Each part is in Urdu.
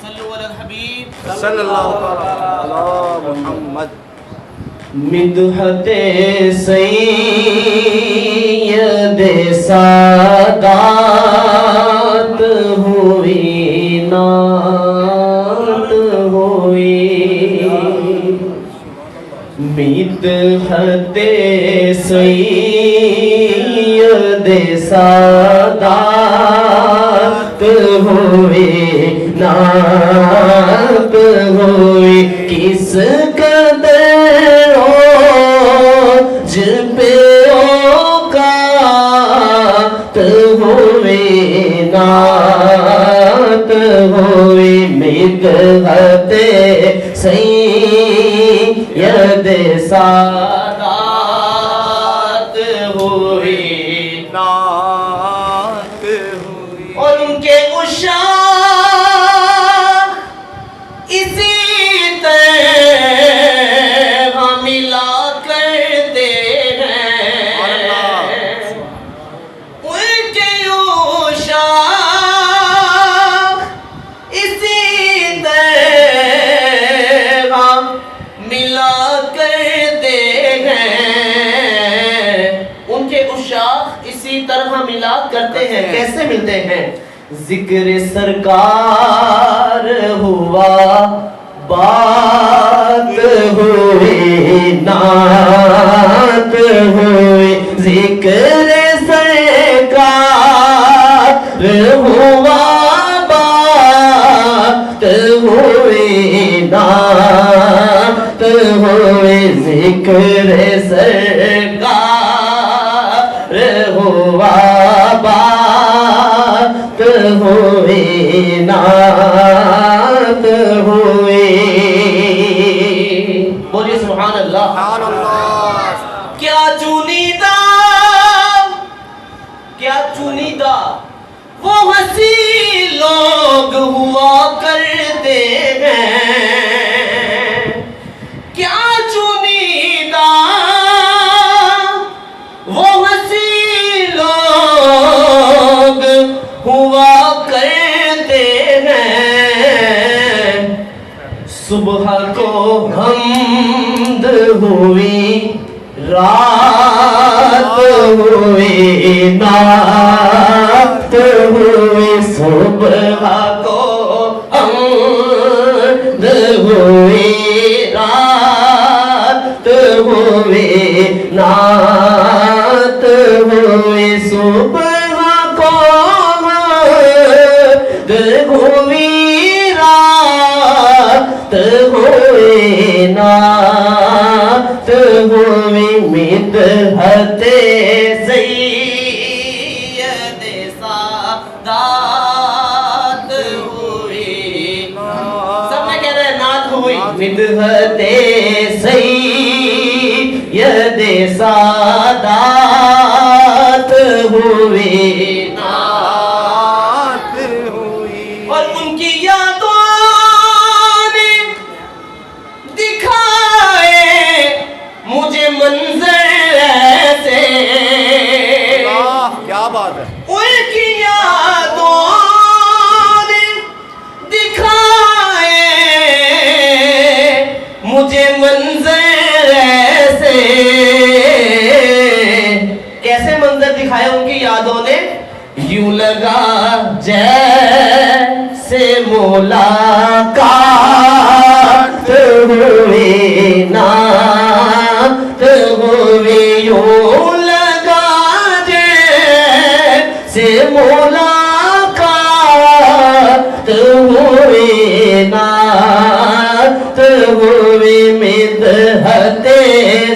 صلو علی الحبیب صلی اللہ علی محمد. مدحت سید سادات ہوئی نعت ہوئی. مدحت سید سادات ہوئی نعت ہوئی. کس قدر پہ اوقات ہوئی نعت ہوئی. مدحت سید سادات ہوئی نعت ہوئی. اور ان کے عشاق اسی طرح ملا کرتے ہیں. ان کے عشاق اسی طرح ملا کرتے ہیں. ان کے عشاق اسی طرح ملا کرتے ہیں. کیسے ملتے ہیں؟ ذکر سرکار ہوا بات ہوئی نعت ہوئی. ذکر سرکار ہوا بات ہوئی نعت ہوئی. ذکر سرکار ہوا بات ہوئی نعت ہوئی. بولیے سبحان اللہ. سبحان اللہ. کیا چنیدہ وہ ہنسی لوگ ہوا کرتے ہیں. کیا چنیدہ وہ ہنسی لوگ ہوا کرتے ہیں. صبح کو حمد ہوئی رات ہوئی نعت ہوئی. صبح کو حمد ہوئی رات ہوئی نعت ہوئی. صبح کو حمد ہوئی رات ہوئی نعت ہوئی. مدحت سید سادات ہوئی. سب میں کہہ رہے ہیں نعت ہوئی. مدحت سید سادات ہوئی نعت ہوئی. اور ان کی یادوں نے دکھائے مجھے منظر ایسے. کیا بات ہے. ان کی یادوں نے دکھائے مجھے منظر ایسے. کیسے منظر دکھائے ان کی یادوں نے؟ یوں لگا جیسے ملاقات ہوئی نعت ہوئی. یوں لگا جیسے ملاقات ہوئی نعت ہوئی. مدحت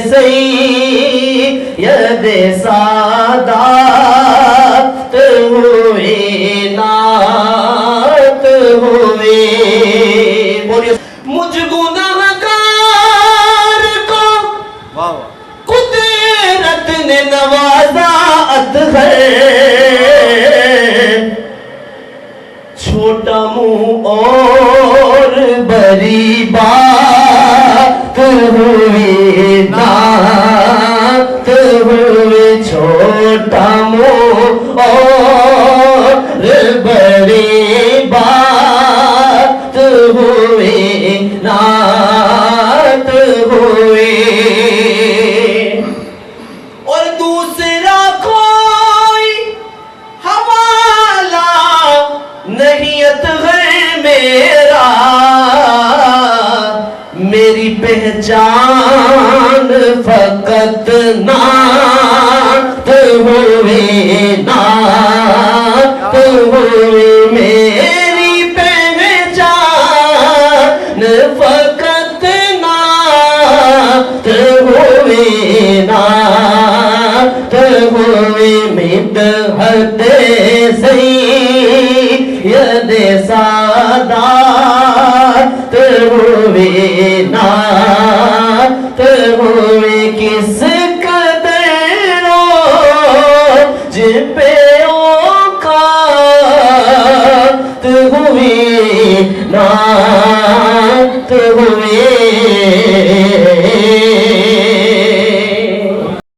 سید سادات ہوئی نعت ہوئی. بولیے. مجھ گناہگار کو واہ واہ. قدرت نے نوازا اطہر. چھوٹا منہ اور بڑی بات ہوئی نعت ہوئی. چھوٹا منہ اور بڑی بات فقط ہے میرا میری پہچان فقط نعت ہوئے نعت ہوئے میری پہچان فقط نعت ہوئے نعت ہوئے مدحت سید سادات ہوئے نعت ہوئے کس قدر روج پہ اوقات ہوئے نعت ہوئے